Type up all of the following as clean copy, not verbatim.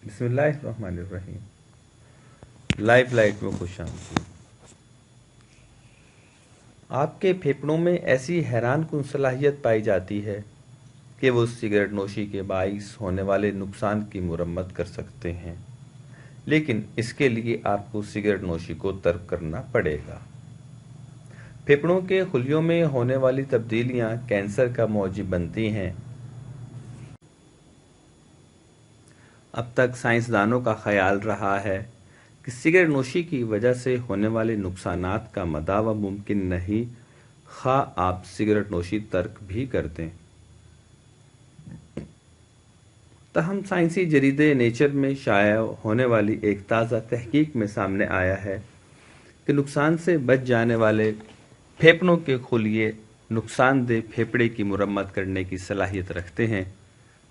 बिस्मिल्लाहिर्रहमानिर्रहीम। Life light में खुश आमदीद। आपके फेफड़ों में ऐसी हैरान कुन सलाहियत पाई जाती है कि वो सिगरेट नोशी के बाइस होने वाले नुकसान की मुरम्मत कर सकते हैं, लेकिन इसके लिए आपको सिगरेट नोशी को तर्क करना पड़ेगा। फेफड़ों के खुलियों में होने वाली तब्दीलियां कैंसर का मौजिब बनती हैं। अब तक साइंसदानों का ख्याल रहा है कि सिगरेट नोशी की वजह से होने वाले नुकसानात का मदावा मुमकिन नहीं, खा आप सिगरेट नोशी तर्क भी कर दें। तहम साइंसी जरीदे नेचर में शाया होने वाली एक ताज़ा तहकीक में सामने आया है कि नुकसान से बच जाने वाले फेफड़ों के खुलिये नुकसानदेह फेफड़े की मुरम्मत करने की सलाहियत रखते हैं,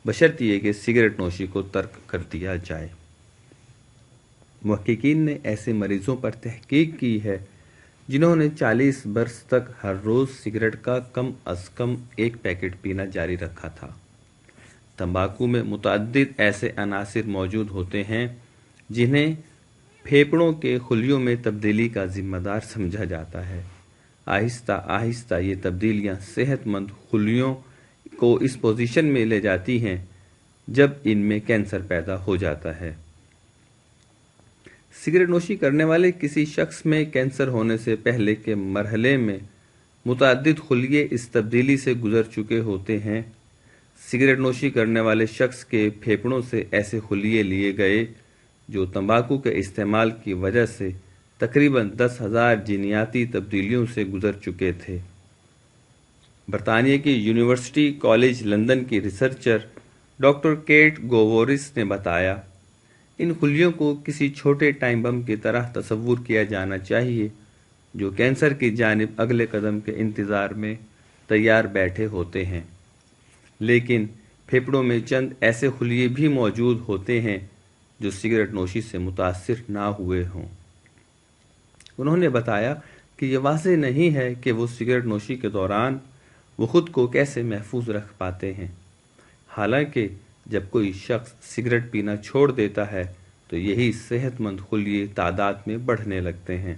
बशर्ते कि सिगरेट नोशी को तर्क कर दिया जाए। मुहक्किकीन ने ऐसे मरीजों पर तहकीक की है जिन्होंने 40 बरस तक हर रोज़ सिगरेट का कम अज़ कम एक पैकेट पीना जारी रखा था। तंबाकू में मुतअद्दिद ऐसे अनासिर मौजूद होते हैं जिन्हें फेफड़ों के खुलियों में तब्दीली का जिम्मेदार समझा जाता है। आहिस्ता आहिस्ता ये तब्दीलियां सेहतमंद खुलियों को इस पोजीशन में ले जाती हैं जब इनमें कैंसर पैदा हो जाता है। सिगरेट नोशी करने वाले किसी शख्स में कैंसर होने से पहले के मरहले में मुतअद्दिद खुलिये इस तब्दीली से गुजर चुके होते हैं। सिगरेट नोशी करने वाले शख्स के फेफड़ों से ऐसे खुलिये लिए गए जो तंबाकू के इस्तेमाल की वजह से तकरीबन 10,000 जीनियाती तब्दीलियों से गुजर चुके थे। बरतानिया की यूनिवर्सिटी कॉलेज लंदन की रिसर्चर डॉक्टर केट गोवोरिस ने बताया, इन खुलियों को किसी छोटे टाइम बम की तरह तस्वुर किया जाना चाहिए जो कैंसर की जानिब अगले कदम के इंतज़ार में तैयार बैठे होते हैं। लेकिन फेफड़ों में चंद ऐसे खुलिये भी मौजूद होते हैं जो सिगरेट नोशी से मुतासिर ना हुए हों। उन्होंने बताया कि ये वाज़ेह नहीं है कि वो सिगरेट नोशी के दौरान वो खुद को कैसे महफूज रख पाते हैं। हालांकि जब कोई शख्स सिगरेट पीना छोड़ देता है तो यही सेहतमंद खुलिये तादाद में बढ़ने लगते हैं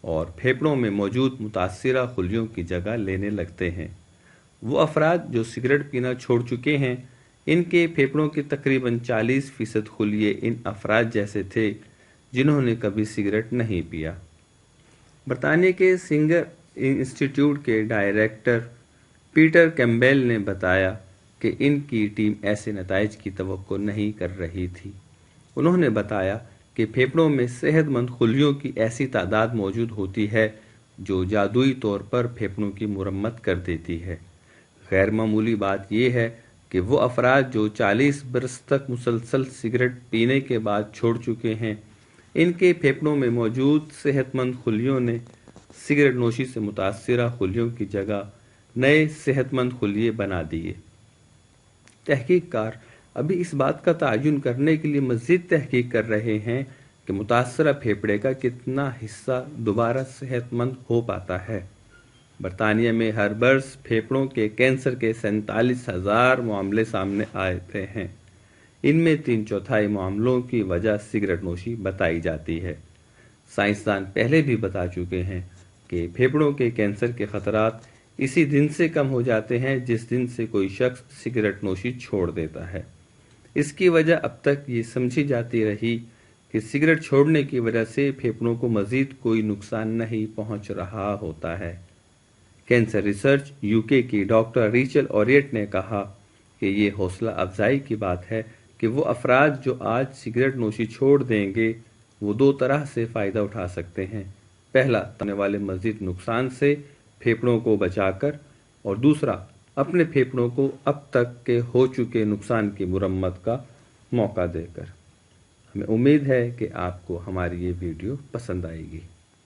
और फेफड़ों में मौजूद मुतासिरा खुलियों की जगह लेने लगते हैं। वो अफराद जो सिगरेट पीना छोड़ चुके हैं, इनके फेफड़ों के तकरीबन 40% खुलिये इन अफराद जैसे थे जिन्होंने कभी सिगरेट नहीं पिया। बरतानिया के सिंगर इंस्टीट्यूट के डायरेक्टर पीटर कैम्पबेल ने बताया कि इनकी टीम ऐसे नताइज की तवक्को नहीं कर रही थी। उन्होंने बताया कि फेफड़ों में सेहतमंद खुलियों की ऐसी तादाद मौजूद होती है जो जादुई तौर पर फेफड़ों की मुरम्मत कर देती है। गैर मामूली बात यह है कि वो अफराद जो 40 बरस तक मुसलसल सिगरेट पीने के बाद छोड़ चुके हैं, इनके फेफड़ों में मौजूद सेहतमंद खुलियों ने सिगरेट नोशी से मुतासिरा खुलियों की जगह नए सेहतमंद खुलिये बना दिए। तहकीककार अभी इस बात का तयन करने के लिए मज़ीद तहकीक कर रहे हैं कि मुतासरा फेफड़े का कितना हिस्सा दोबारा सेहतमंद हो पाता है। बरतानिया में हर बरस फेफड़ों के कैंसर के 47,000 मामले सामने आते हैं। इनमें 3/4 मामलों की वजह सिगरेट नोशी बताई जाती है। साइंसदान पहले भी बता चुके हैं कि फेफड़ों के कैंसर के खतरात इसी दिन से कम हो जाते हैं जिस दिन से कोई शख्स सिगरेट नोशी छोड़ देता है। इसकी वजह अब तक ये समझी जाती रही कि सिगरेट छोड़ने की वजह से फेफड़ों को मजीद कोई नुकसान नहीं पहुंच रहा होता है। कैंसर रिसर्च यूके की डॉक्टर रीचल ऑरियट ने कहा कि ये हौसला अफजाई की बात है कि वो अफराद जो आज सिगरेट नोशी छोड़ देंगे वो 2 तरह से फ़ायदा उठा सकते हैं। पहला, होने वाले मज़ीद नुकसान से फेफड़ों को बचाकर, और दूसरा, अपने फेफड़ों को अब तक के हो चुके नुकसान की मुरम्मत का मौका देकर। हमें उम्मीद है कि आपको हमारी ये वीडियो पसंद आएगी।